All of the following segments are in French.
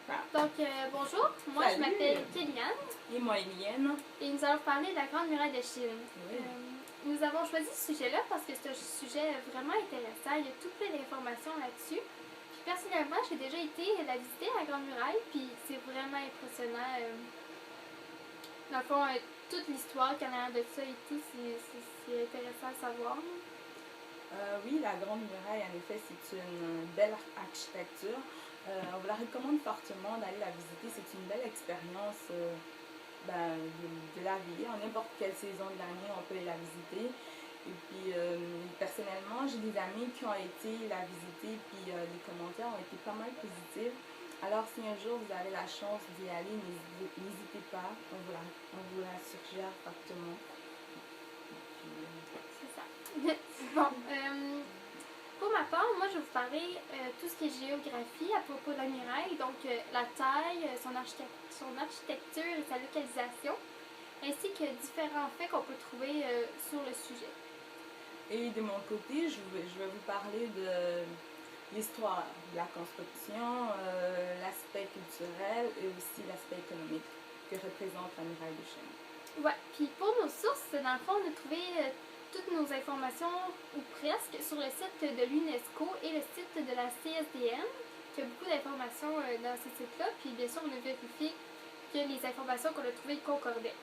Donc, bonjour, moi je Salut. m'appelle Kéliane Et moi, Eliane. et nous allons parler de la Grande Muraille de Chine. Oui. Nous avons choisi ce sujet-là parce que c'est un sujet vraiment intéressant. Il y a tout plein d'informations là-dessus. Puis personnellement, j'ai déjà été la visiter, la Grande Muraille, puis c'est vraiment impressionnant. Dans le fond, toute l'histoire qu'il y a derrière de ça et tout, c'est intéressant à savoir. Oui, la Grande Muraille, en effet, c'est une belle architecture. On vous la recommande fortement d'aller la visiter. C'est une belle expérience de la vie. En n'importe quelle saison de l'année, on peut la visiter. Et puis, personnellement, j'ai des amis qui ont été la visiter, puis les commentaires ont été pas mal positifs. Alors, si un jour vous avez la chance d'y aller, n'hésitez pas. On vous la suggère fortement. C'est ça. Bon, pour ma part, moi je vais vous parler tout ce qui est géographie à propos de la muraille, donc la taille, son architecture et sa localisation, ainsi que différents faits qu'on peut trouver sur le sujet. Et de mon côté, je vais vous parler de l'histoire, de la construction, l'aspect culturel et aussi l'aspect économique que représente la muraille de Chine. Ouais, puis pour nos sources, dans le fond, on a trouvé toutes nos informations, ou presque, sur le site de l'UNESCO et le site de la CSDN, qui a beaucoup d'informations dans ces sites-là, puis bien sûr, on a vérifié que les informations qu'on a trouvées concordaient,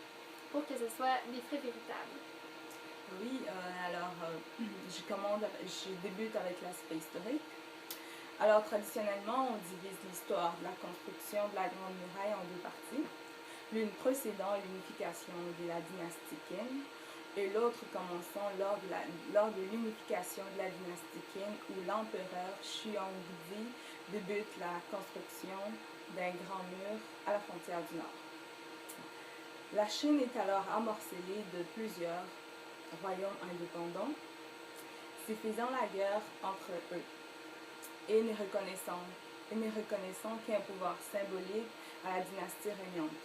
pour que ce soit des faits véritables. Oui, je débute avec l'aspect historique. Alors, traditionnellement, on divise l'histoire de la construction de la Grande Muraille en deux parties. L'une précédant l'unification de la dynastie Qing et l'autre commençant lors de l'unification de la dynastie Qing où l'empereur Xuanzong débute la construction d'un grand mur à la frontière du nord. La Chine est alors amorcelée de plusieurs royaumes indépendants, se faisant la guerre entre eux et ne reconnaissant qu'un pouvoir symbolique à la dynastie régnante.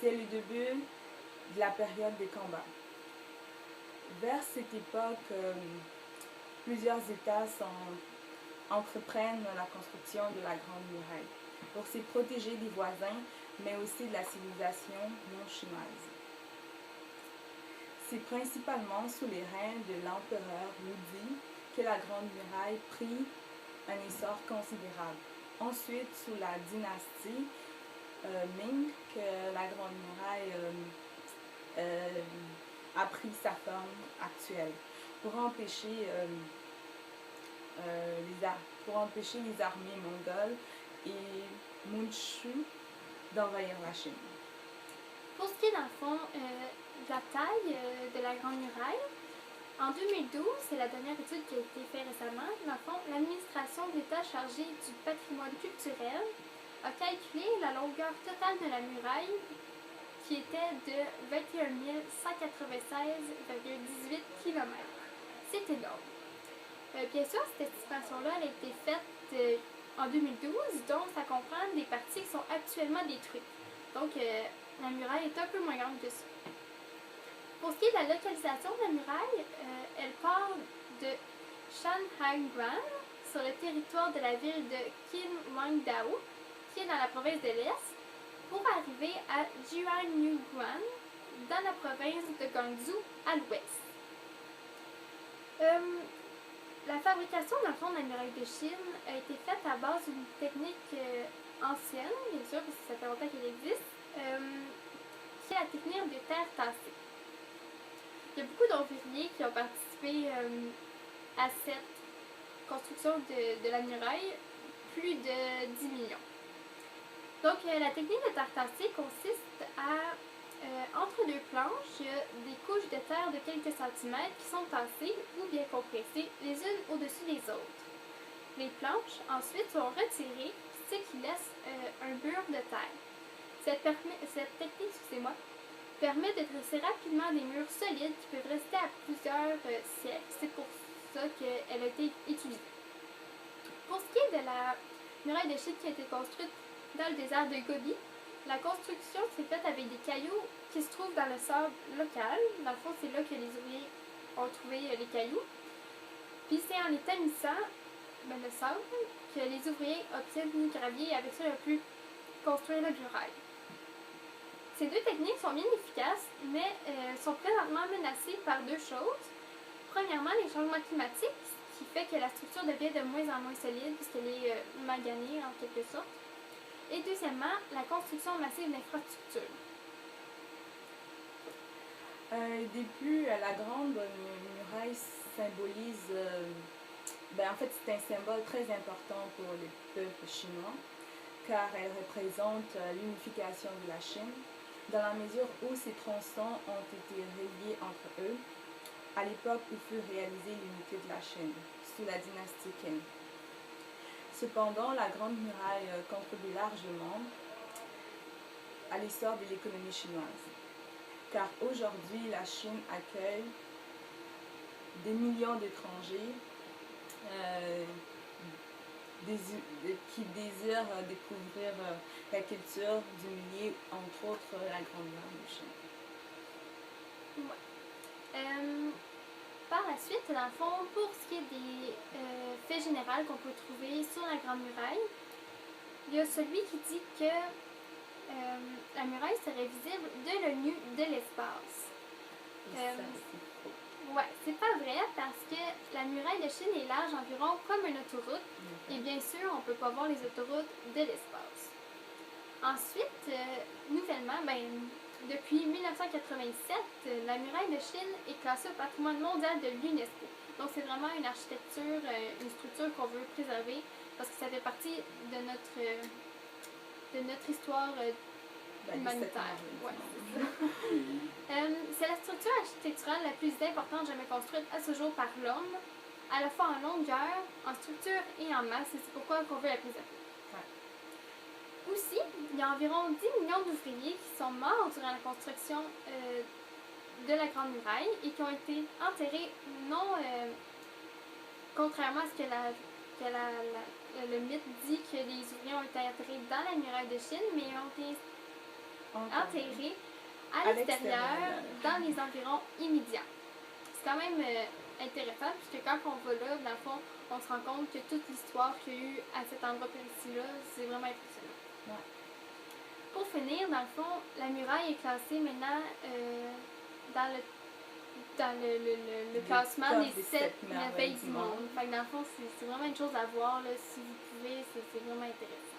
C'est le début de la période des combats. Vers cette époque, plusieurs États entreprennent la construction de la Grande Muraille pour se protéger des voisins, mais aussi de la civilisation non chinoise. C'est principalement sous les règnes de l'empereur Wudi que la Grande Muraille prit un essor considérable. Ensuite, sous la dynastie Ming, que la Grande Muraille a pris sa forme actuelle pour empêcher les armées mongoles et Manchus d'envahir la Chine. Pour ce qui est, dans le fond, de la taille de la Grande Muraille, en 2012, c'est la dernière étude qui a été faite récemment, dans le fond, l'administration d'État chargée du patrimoine culturel a calculé la longueur totale de la muraille qui était de 21 196,18 km. C'est énorme. Bien sûr, cette estimation-là a été faite en 2012, donc ça comprend des parties qui sont actuellement détruites. Donc, la muraille est un peu moins grande que ça. Pour ce qui est de la localisation de la muraille, elle part de Shanhaiguan, sur le territoire de la ville de Qinhuangdao, qui est dans la province de l'Est, pour arriver à Jianyuguan, dans la province de Guangzhou, à l'ouest. La fabrication, dans le fond, de la muraille de Chine a été faite à base d'une technique ancienne, bien sûr, parce que ça fait longtemps qu'elle existe, qui est la technique de terre tassée. Il y a beaucoup d'ouvriers qui ont participé à cette construction de la muraille, plus de 10 millions. Donc, la technique de terre tassée consiste à, entre deux planches, il y a des couches de terre de quelques centimètres qui sont tassées ou bien compressées les unes au-dessus des autres. Les planches, ensuite, sont retirées, ce qui laisse un mur de terre. Cette technique, permet de dresser rapidement des murs solides qui peuvent rester à plusieurs siècles. C'est pour ça qu'elle a été utilisée. Pour ce qui est de la muraille de Chine qui a été construite dans le désert de Gobi, la construction s'est faite avec des cailloux qui se trouvent dans le sable local. Dans le fond, c'est là que les ouvriers ont trouvé les cailloux. Puis c'est en les tamissant, le sable, que les ouvriers obtiennent du gravier et avec ça, ils pu construire la muraille. Ces deux techniques sont bien efficaces, mais sont présentement menacées par deux choses. Premièrement, les changements climatiques, ce qui fait que la structure devient de moins en moins solide puisqu'elle est maganée en quelque sorte. Et deuxièmement, la construction massive d'infrastructures. Au début, la Grande Muraille symbolise, en fait, c'est un symbole très important pour le peuple chinois, car elle représente l'unification de la Chine, dans la mesure où ces tronçons ont été reliés entre eux à l'époque où fut réalisée l'unité de la Chine, sous la dynastie Qing. Cependant, la Grande Muraille contribue largement à l'histoire de l'économie chinoise, car aujourd'hui, la Chine accueille des millions d'étrangers qui désirent découvrir la culture du milieu, entre autres la Grande Muraille de Chine. Ouais. Par la suite, dans le fond, pour ce qui est des faits généraux qu'on peut trouver sur la Grande Muraille, il y a celui qui dit que la muraille serait visible de l'ONU de l'espace. Ouais, c'est pas vrai parce que la muraille de Chine est large environ comme une autoroute et bien sûr, on peut pas voir les autoroutes de l'espace. Ensuite, nouvellement, depuis 1987, la muraille de Chine est classée au patrimoine mondial de l'UNESCO. Donc, c'est vraiment une architecture, une structure qu'on veut préserver parce que ça fait partie de notre histoire humanitaire. Ouais, c'est la structure architecturale la plus importante jamais construite à ce jour par l'homme, à la fois en longueur, en structure et en masse, et c'est pourquoi on veut la préserver. Aussi, il y a environ 10 millions d'ouvriers qui sont morts durant la construction de la Grande Muraille et qui ont été enterrés non contrairement à ce que le mythe dit que les ouvriers ont été enterrés dans la muraille de Chine, mais ils ont été enterrés à l'extérieur, dans les environs immédiats. C'est quand même intéressant, puisque quand on va là, dans le fond, on se rend compte que toute l'histoire qu'il y a eu à cet endroit précis-là, c'est vraiment impressionnant. Ouais. Pour finir, dans le fond, la muraille est classée maintenant dans le classement des 7 merveilles du monde. Fait que dans le fond, c'est vraiment une chose à voir, là, si vous pouvez, c'est vraiment intéressant.